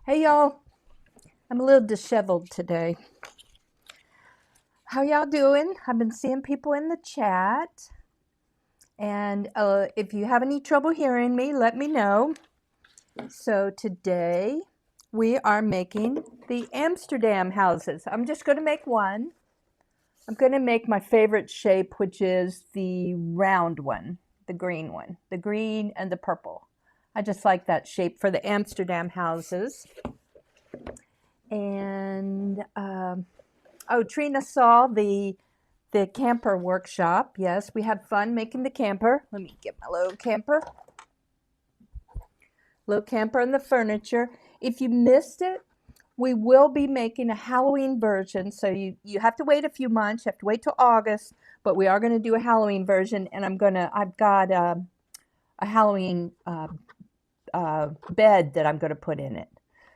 Hey y'all, I'm a little disheveled today. How y'all doing? I've been seeing people in the chat, and if you have any trouble hearing me, let me know. So today we are making the Amsterdam houses. I'm just going to make one. I'm going to make my favorite shape, which is the round one, the green one, the green and the purple. I just like that shape for the Amsterdam houses. And oh, Trina saw the camper workshop. Yes, we had fun making the camper. Let me get my little camper. Little camper and the furniture. If you missed it, we will be making a Halloween version. So you have to wait a few months. You have to wait till August, but we are going to do a Halloween version, and I've got a Halloween bed that I'm going to put in it.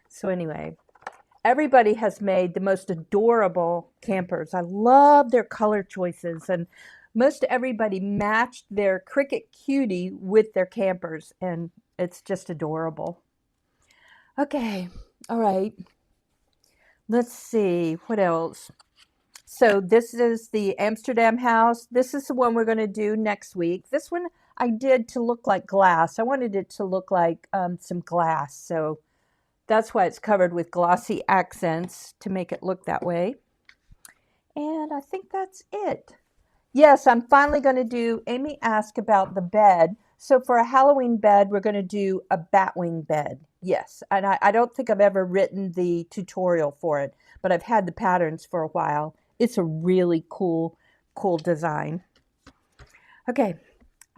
So anyway, everybody has made the most adorable campers. I love their color choices, and most everybody matched their Cricket Cutie with their campers, and it's just adorable. Okay, all right. Let's see, what else? So this is the Amsterdam house. This is the one we're going to do next week. This one I did to look like glass. I wanted it to look like some glass, so that's why it's covered with glossy accents to make it look that way. And I think that's it. Yes, I'm finally going to do, Amy asked about the bed. So for a Halloween bed, we're going to do a batwing bed. Yes, and I don't think I've ever written the tutorial for it, but I've had the patterns for a while. It's a really cool design. Okay,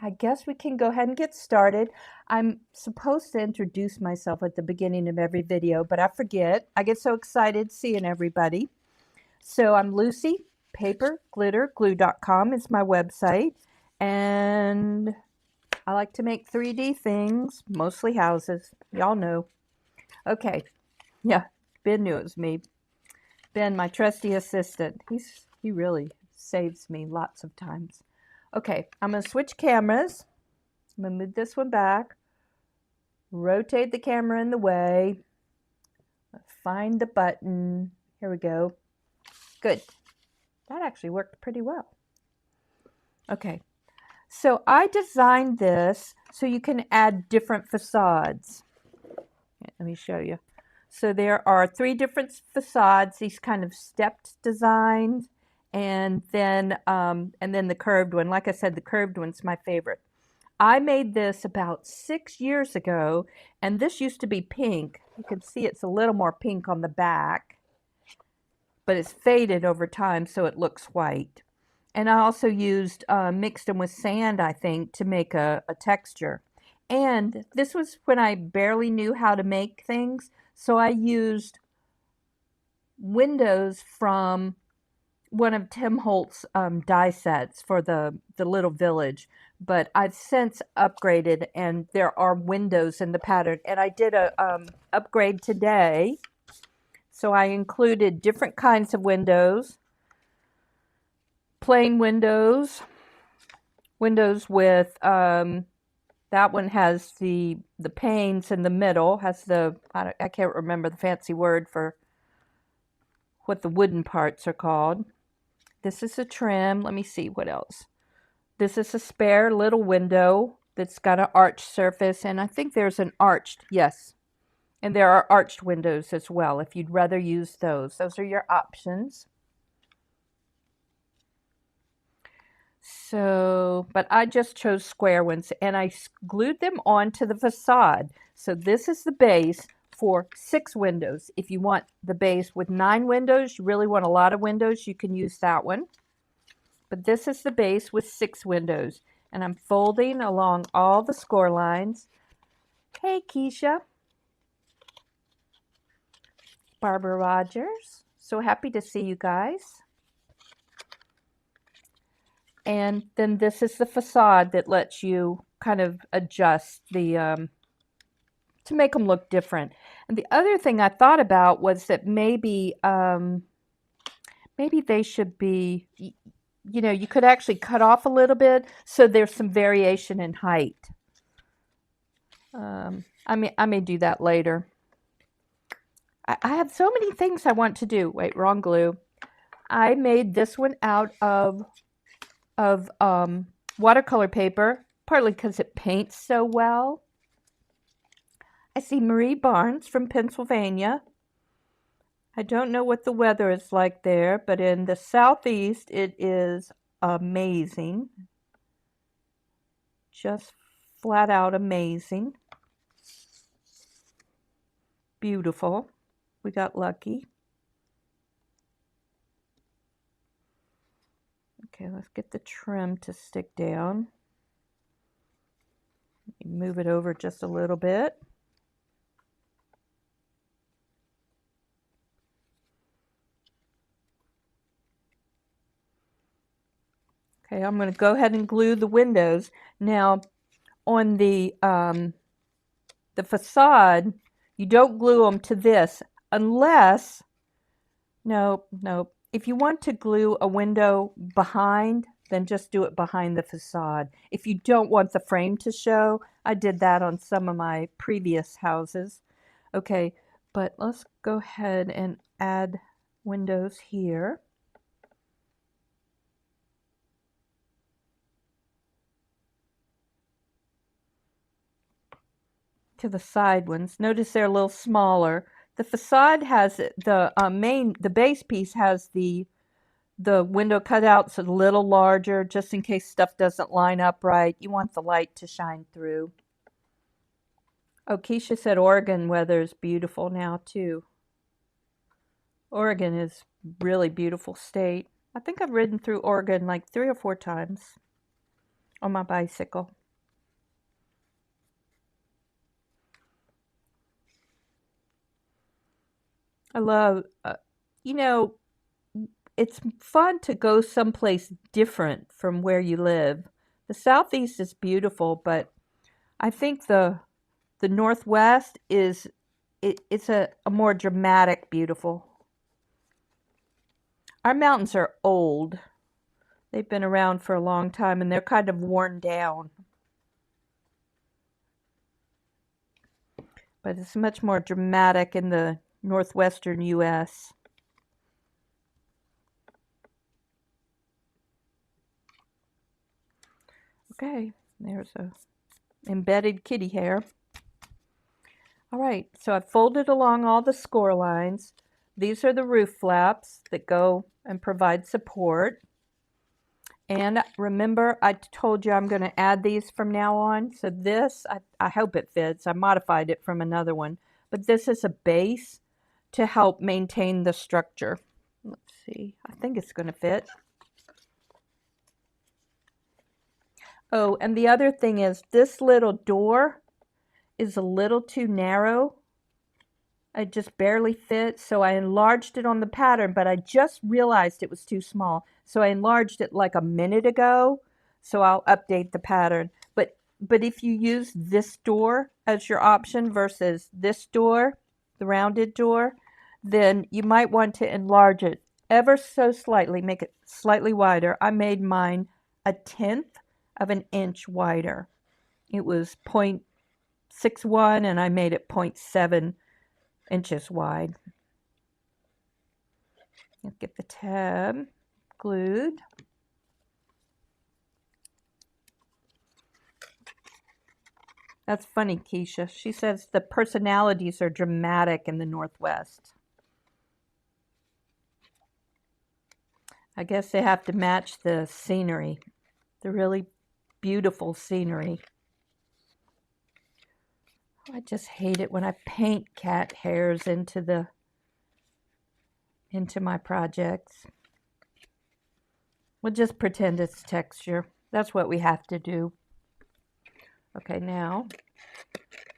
I guess we can go ahead and get started. I'm supposed to introduce myself at the beginning of every video, but I forget. I get so excited seeing everybody. So I'm Lucy. Paperglitterglue.com is my website. And I like to make 3D things, mostly houses. Y'all know. Okay. Yeah, Ben knew it was me. Ben, my trusty assistant. He really saves me lots of times. Okay, I'm going to switch cameras. I'm going to move this one back. Rotate the camera in the way. Find the button. Here we go. Good. That actually worked pretty well. Okay, so I designed this so you can add different facades. Let me show you. So there are 3 different facades, these kind of stepped designs, and then the curved one. Like I said, the curved one's my favorite. I made this about 6 years ago, and this used to be pink. You can see it's a little more pink on the back, but it's faded over time, so it looks white. And I also used, mixed them with sand, I think, to make a texture. And this was when I barely knew how to make things, so I used windows from one of Tim Holt's die sets for the little village, but I've since upgraded, and there are windows in the pattern. And I did a upgrade today, so I included different kinds of windows, plain windows, windows with that one has the panes in the middle, has the I can't remember the fancy word for what the wooden parts are called. This is a trim. Let me see what else. This is a spare little window that's got an arched surface, and I think there's an arched, yes. And there are arched windows as well if you'd rather use those. Those are your options. So, but I just chose square ones, and I glued them onto the facade. So this is the base for 6 windows. If you want the base with 9 windows, you really want a lot of windows, you can use that one. But this is the base with 6 windows. And I'm folding along all the score lines. Hey, Keisha. Barbara Rogers. So happy to see you guys. And then this is the facade that lets you kind of adjust the to make them look different. And the other thing I thought about was that maybe maybe they should be, you know, you could actually cut off a little bit so there's some variation in height. I may do that later. I have so many things I want to do. Wait, wrong glue. I made this one out of watercolor paper, partly because it paints so well. I see Marie Barnes from Pennsylvania. I don't know what the weather is like there, but in the southeast it is amazing. Just flat out amazing. Beautiful. We got lucky. Okay, let's get the trim to stick down. Move it over just a little bit. Okay, I'm going to go ahead and glue the windows. Now, on the facade, you don't glue them to this unless, no. If you want to glue a window behind, then just do it behind the facade. If you don't want the frame to show, I did that on some of my previous houses. Okay, but let's go ahead and add windows here. To the side ones. Notice they're a little smaller. The facade has the base piece has the window cutouts a little larger, just in case stuff doesn't line up right. You want the light to shine through. Oh, Keisha said Oregon weather is beautiful now too. Oregon is really beautiful state. I think I've ridden through Oregon like 3 or 4 times on my bicycle. I love, it's fun to go someplace different from where you live. The Southeast is beautiful, but I think the Northwest it's a more dramatic beautiful. Our mountains are old. They've been around for a long time and they're kind of worn down. But it's much more dramatic in the northwestern US. Okay, there's a embedded kitty hair. All right, so I've folded along all the score lines. These are the roof flaps that go and provide support. And remember, I told you I'm going to add these from now on. So this, I hope it fits. I modified it from another one. But this is a base to help maintain the structure. Let's see. I think it's going to fit. Oh, and the other thing is this little door is a little too narrow. It just barely fits, so I enlarged it on the pattern, but I just realized it was too small. So I enlarged it like a minute ago, so I'll update the pattern. But if you use this door as your option versus this door, the rounded door, then you might want to enlarge it ever so slightly, make it slightly wider. I made mine 1/10 of an inch wider. It was 0.61 and I made it 0.7 inches wide. Let's get the tab glued. That's funny, Keisha. She says the personalities are dramatic in the Northwest. I guess they have to match the scenery, the really beautiful scenery. I just hate it when I paint cat hairs into my projects. We'll just pretend it's texture. That's what we have to do. Okay, now,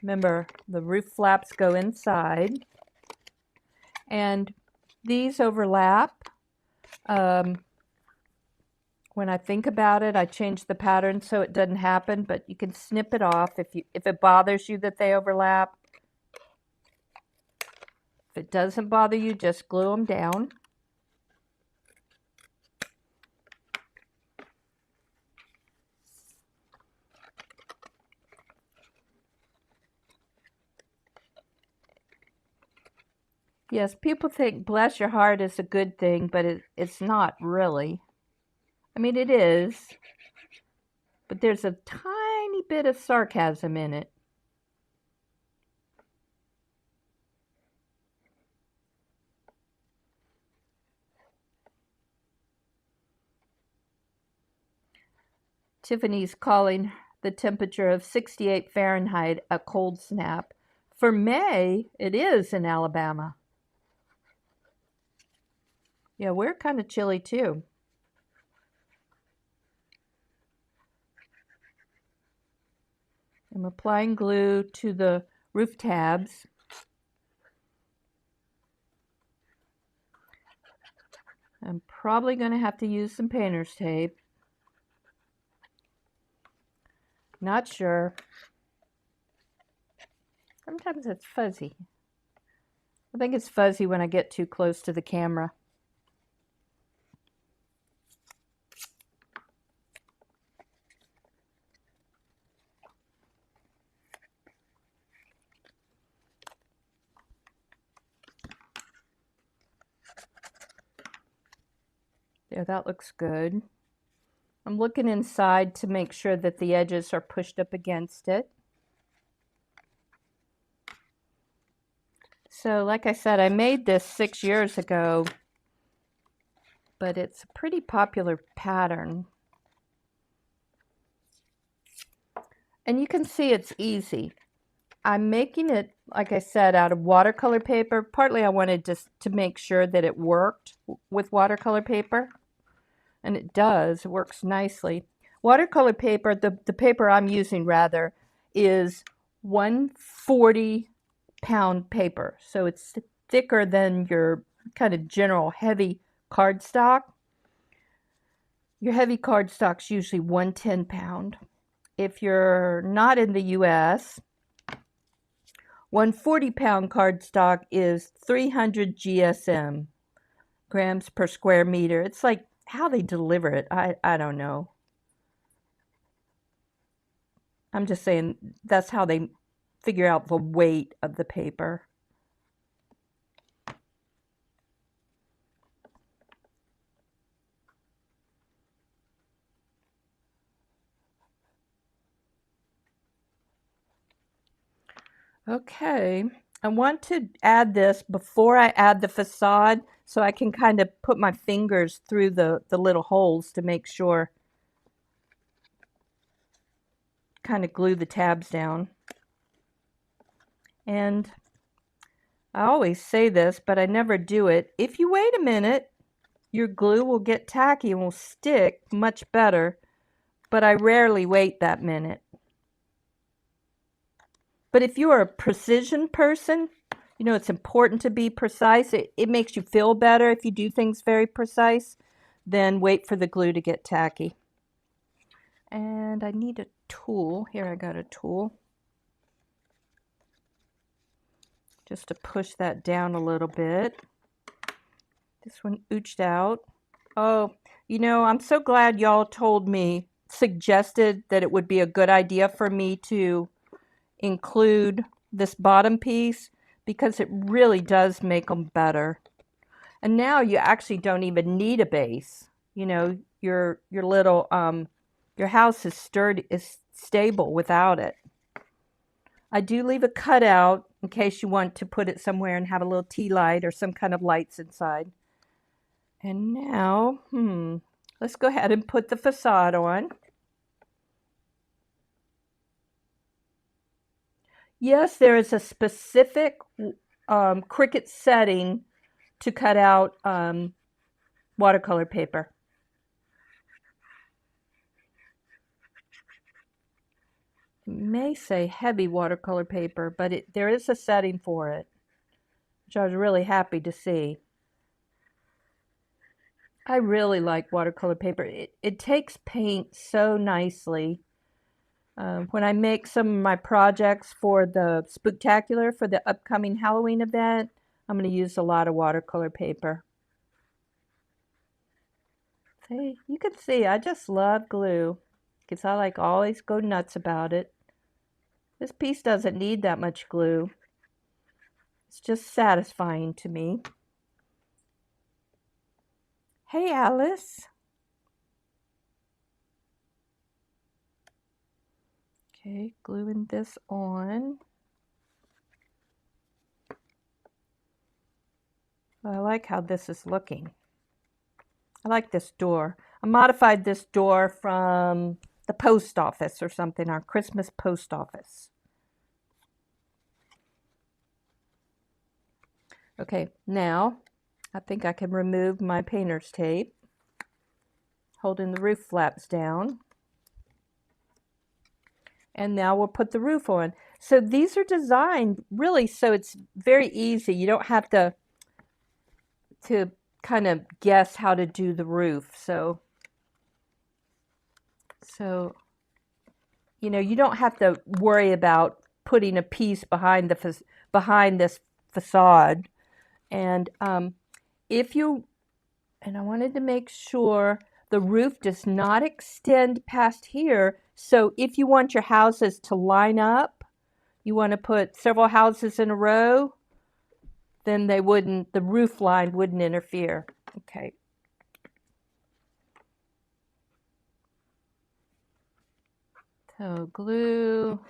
remember, the roof flaps go inside, and these overlap. When I think about it, I change the pattern so it doesn't happen, but you can snip it off if it bothers you that they overlap. If it doesn't bother you, just glue them down. Yes, people think bless your heart is a good thing, but it's not really. I mean, it is, but there's a tiny bit of sarcasm in it. Tiffany's calling the temperature of 68 Fahrenheit a cold snap. For May, it is in Alabama. Yeah, we're kind of chilly too. I'm applying glue to the roof tabs. I'm probably going to have to use some painter's tape. Not sure. Sometimes it's fuzzy. I think it's fuzzy when I get too close to the camera. There, that looks good. I'm looking inside to make sure that the edges are pushed up against it. So like I said, I made this 6 years ago, but it's a pretty popular pattern. And you can see it's easy. I'm making it, like I said, out of watercolor paper. Partly I wanted just to make sure that it worked with watercolor paper. And it does. It works nicely. Watercolor paper, the paper I'm using rather, is 140-pound paper. So it's thicker than your kind of general heavy cardstock. Your heavy cardstock's usually 110-pound. If you're not in the US, 140-pound cardstock is 300 GSM, grams per square meter. It's like how they deliver it, I don't know. I'm just saying that's how they figure out the weight of the paper. Okay, I want to add this before I add the facade so I can kind of put my fingers through the little holes to make sure, kind of glue the tabs down. And I always say this, but I never do it. If you wait a minute, your glue will get tacky and will stick much better, but I rarely wait that minute. But if you are a precision person, you know it's important to be precise. It makes you feel better if you do things very precise. Then wait for the glue to get tacky. And I need a tool. Here, I got a tool. Just to push that down a little bit. This one ooched out. Oh, you know, I'm so glad y'all suggested that it would be a good idea for me to include this bottom piece because it really does make them better. And now you actually don't even need a base. You know, your little your house is stable without it. I do leave a cutout in case you want to put it somewhere and have a little tea light or some kind of lights inside. And now, let's go ahead and put the facade on. Yes, there is a specific Cricut setting to cut out watercolor paper. It may say heavy watercolor paper, but there is a setting for it, which I was really happy to see. I really like watercolor paper. It takes paint so nicely. When I make some of my projects for the Spooktacular, for the upcoming Halloween event, I'm going to use a lot of watercolor paper. See, you can see I just love glue because I always go nuts about it. This piece doesn't need that much glue. It's just satisfying to me. Hey, Alice. Okay, gluing this on. I like how this is looking. I like this door. I modified this door from the post office or something, our Christmas post office. Okay, now I think I can remove my painter's tape, holding the roof flaps down. And now we'll put the roof on. So these are designed really so it's very easy. You don't have to kind of guess how to do the roof. So you know, you don't have to worry about putting a piece behind this facade. And if you, and I wanted to make sure the roof does not extend past here. So if you want your houses to line up, you want to put several houses in a row, then the roof line wouldn't interfere. Okay. So glue.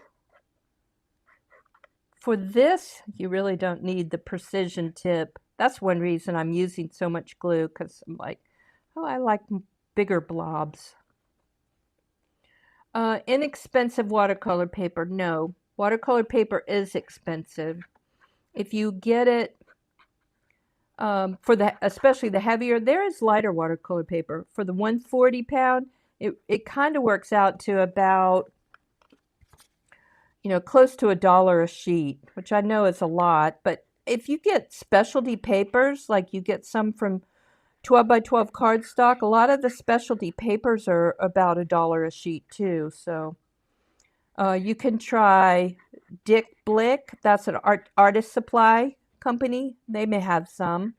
For this, you really don't need the precision tip. That's one reason I'm using so much glue, because I'm like, oh, I like bigger blobs. Inexpensive watercolor paper. No, watercolor paper is expensive. If you get it especially the heavier, there is lighter watercolor paper. For the 140 pound, it kind of works out to about, you know, close to $1 a sheet, which I know is a lot. But if you get specialty papers, like you get some from 12 by 12 cardstock, a lot of the specialty papers are about $1 a sheet too. So you can try Dick Blick. That's an artist supply company. They may have some.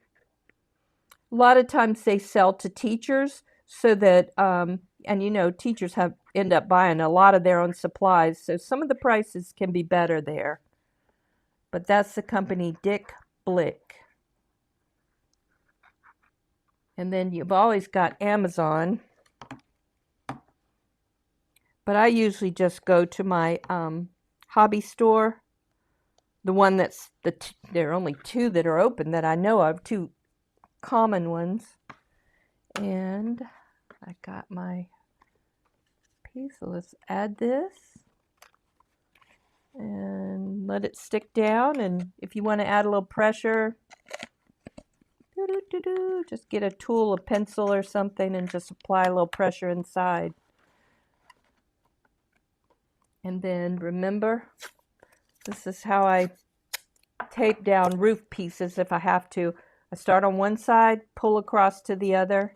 A lot of times they sell to teachers, so that and you know, teachers end up buying a lot of their own supplies, so some of the prices can be better there. But that's the company Dick Blick. And then you've always got Amazon. But I usually just go to my hobby store. The one that's there are only two that are open that I know of, two common ones. And I got my piece. So let's add this and let it stick down. And if you want to add a little pressure, just get a tool, a pencil or something, and just apply a little pressure inside. And then remember, this is how I tape down roof pieces if I have to. I start on one side, pull across to the other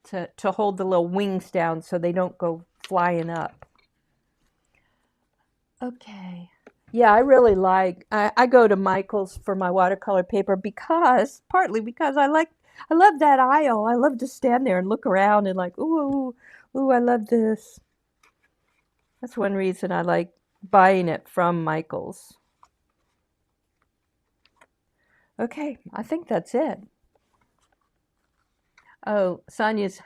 to hold the little wings down so they don't go flying up. Okay. Yeah, I really I go to Michael's for my watercolor paper partly because I love that aisle. I love to stand there and look around and like, ooh, I love this. That's one reason I like buying it from Michael's. Okay, I think that's it. Oh, Sonia's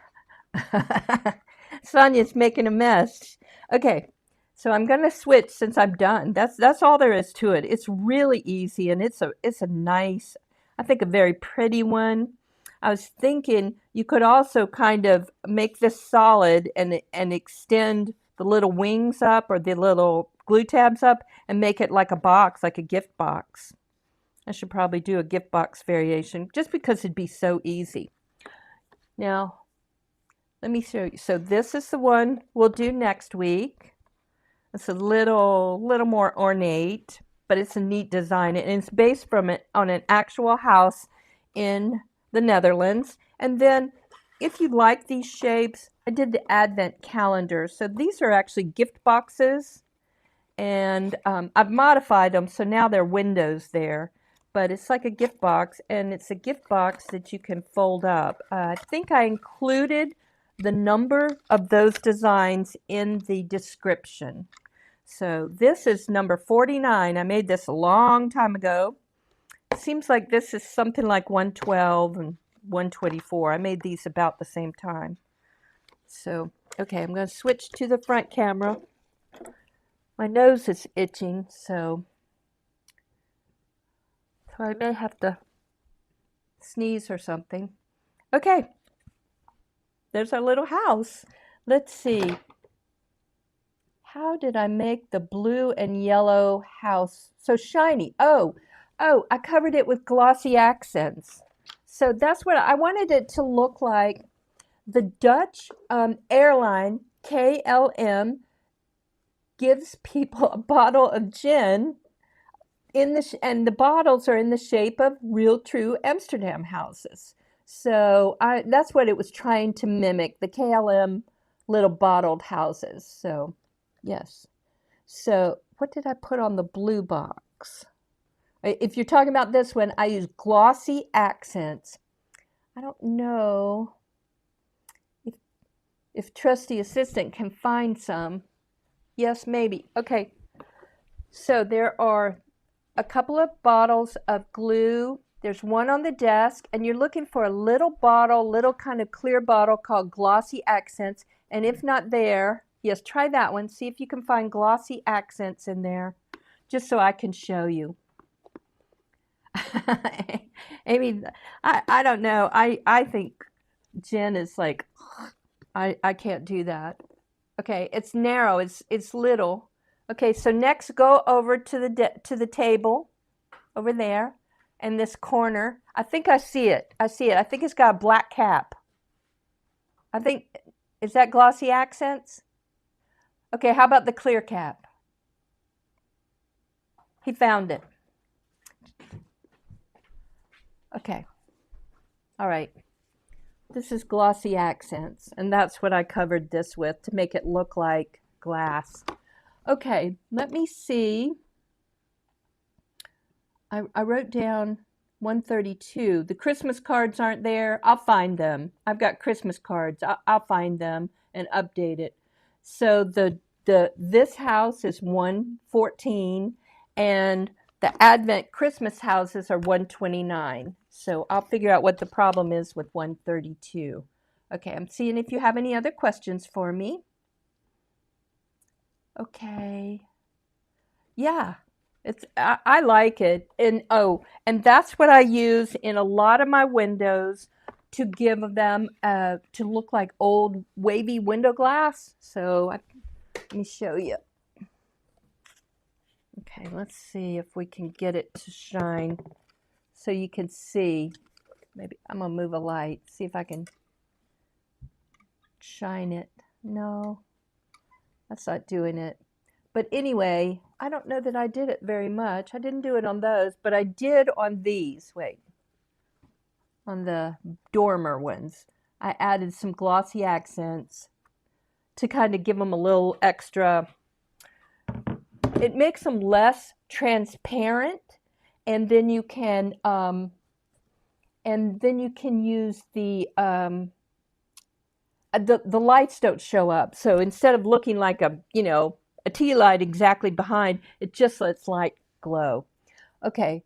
making a mess. Okay, so I'm gonna switch since I'm done. That's all there is to it. It's really easy, and it's a nice, I think a very pretty one. I was thinking you could also kind of make this solid and extend the little wings up or the little glue tabs up and make it like a box, like a gift box. I should probably do a gift box variation just because it'd be so easy. Now, let me show you. So this is the one we'll do next week. It's a little more ornate, but it's a neat design, and it's based on an actual house in the Netherlands. And then, if you like these shapes, I did the Advent calendar. So these are actually gift boxes, and I've modified them so now they're windows there. But it's like a gift box, and it's a gift box that you can fold up. I think I included the number of those designs in the description. So this is number 49. I made this a long time ago. It seems like this is something like 112 and 124. I made these about the same time. So, okay, I'm going to switch to the front camera. My nose is itching, so I may have to sneeze or something. Okay, there's our little house. Let's see. How did I make the blue and yellow house so shiny? Oh, I covered it with glossy accents. So that's what I wanted it to look like. The Dutch airline KLM gives people a bottle of gin and the bottles are in the shape of real true Amsterdam houses. So that's what it was trying to mimic, the KLM little bottled houses. So yes. So what did I put on the blue box? If you're talking about this one, I use glossy accents. I don't know if trusty assistant can find some. Yes, maybe. Okay. So there are a couple of bottles of glue. There's one on the desk, and you're looking for a little bottle, little kind of clear bottle called Glossy Accents. And if not there, yes, try that one. See if you can find Glossy Accents in there, just so I can show you. Amy, I don't know. I think Jen is like, I can't do that. Okay, it's narrow. It's little. Okay, so next go over to the table over there in this corner. I think I see it. I see it. I think it's got a black cap. I think, is that Glossy Accents? Okay, how about the clear cap? He found it. Okay. All right. This is Glossy Accents, and that's what I covered this with to make it look like glass. Okay, let me see. I wrote down 132. The Christmas cards aren't there. I'll find them. I've got Christmas cards. I'll find them and update it. So this house is 114, and the Advent Christmas houses are 129. So I'll figure out what the problem is with 132. Okay, I'm seeing if you have any other questions for me. Okay. Yeah, I like it. And that's what I use in a lot of my windows to give them to look like old wavy window glass. So let me show you. Okay, let's see if we can get it to shine so you can see. Maybe I'm gonna move a light, see if I can shine it. No, that's not doing it. But anyway, I don't know that I did it very much. I didn't do it on those, but I did on these. Wait, on the dormer ones. I added some glossy accents to kind of give them a little extra. It makes them less transparent, and then you can use the lights don't show up. So instead of looking like a tea light exactly behind, it just lets light glow. Okay,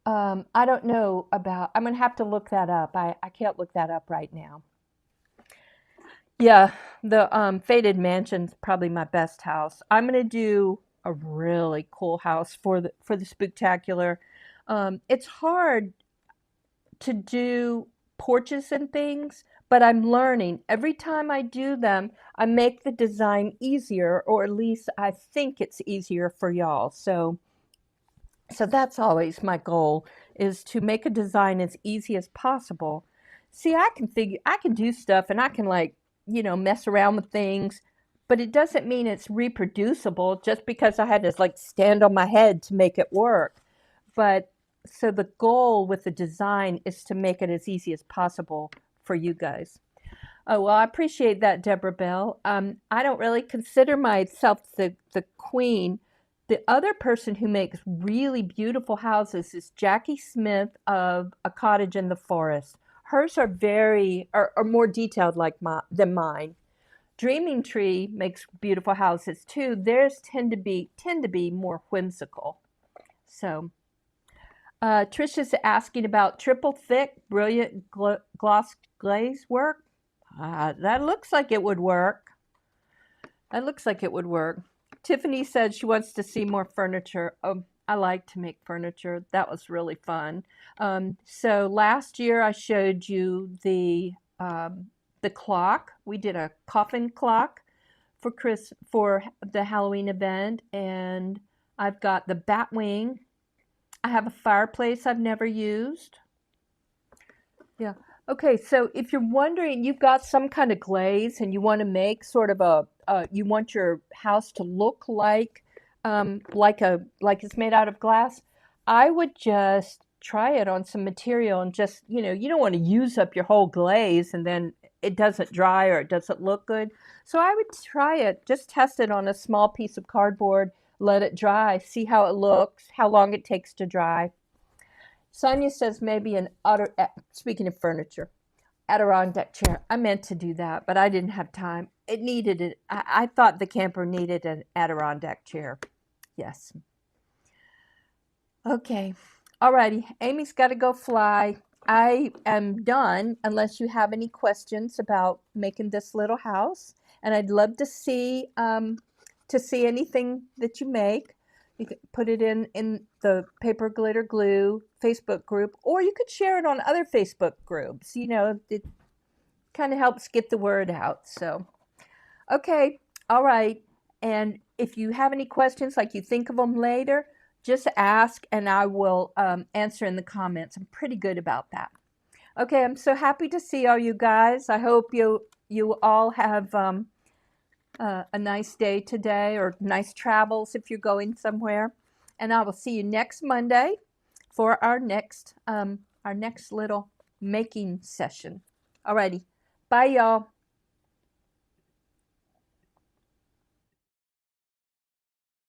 I don't know about, I'm gonna have to look that up. I can't look that up right now. Yeah, the Faded Mansion's probably my best house. I'm gonna do a really cool house for the Spooktacular. It's hard to do porches and things, but I'm learning. Every time I do them, I make the design easier, or at least I think it's easier for y'all. So that's always my goal, is to make a design as easy as possible. See, I can do stuff and I can mess around with things, but it doesn't mean it's reproducible just because I had to stand on my head to make it work. But so the goal with the design is to make it as easy as possible for you guys. Oh, well, I appreciate that, Deborah Bell. I don't really consider myself the queen. The other person who makes really beautiful houses is Jackie Smith of A Cottage in the Forest. Hers are more detailed than mine. Dreaming Tree makes beautiful houses too. Theirs tend to be more whimsical. So Trisha's asking about triple thick, brilliant gloss glaze work. That looks like it would work. That looks like it would work. Tiffany said she wants to see more furniture. Oh, I like to make furniture. That was really fun. So last year I showed you the clock. We did a coffin clock for the Halloween event, and I've got the bat wing. I have a fireplace I've never used. Yeah. Okay, so if you're wondering, you've got some kind of glaze and you want to make sort of you want your house to look like it's made out of glass, I would just try it on some material and just, you don't want to use up your whole glaze and then it doesn't dry or it doesn't look good. So I would try it, just test it on a small piece of cardboard, let it dry, see how it looks, how long it takes to dry. Sonia says maybe speaking of furniture, Adirondack chair. I meant to do that, but I didn't have time. It needed it. I thought the camper needed an Adirondack chair. Yes. Okay. Alrighty. Amy's got to go fly. I am done unless you have any questions about making this little house. And I'd love to see anything that you make. You could put it in the Paper Glitter Glue Facebook group, or you could share it on other Facebook groups. It kind of helps get the word out. So, okay, all right. And if you have any questions, like you think of them later, just ask and I will answer in the comments. I'm pretty good about that. Okay, I'm so happy to see all you guys. I hope you all have a nice day today, or nice travels if you're going somewhere. And I will see you next Monday for our next little making session. Alrighty, bye y'all.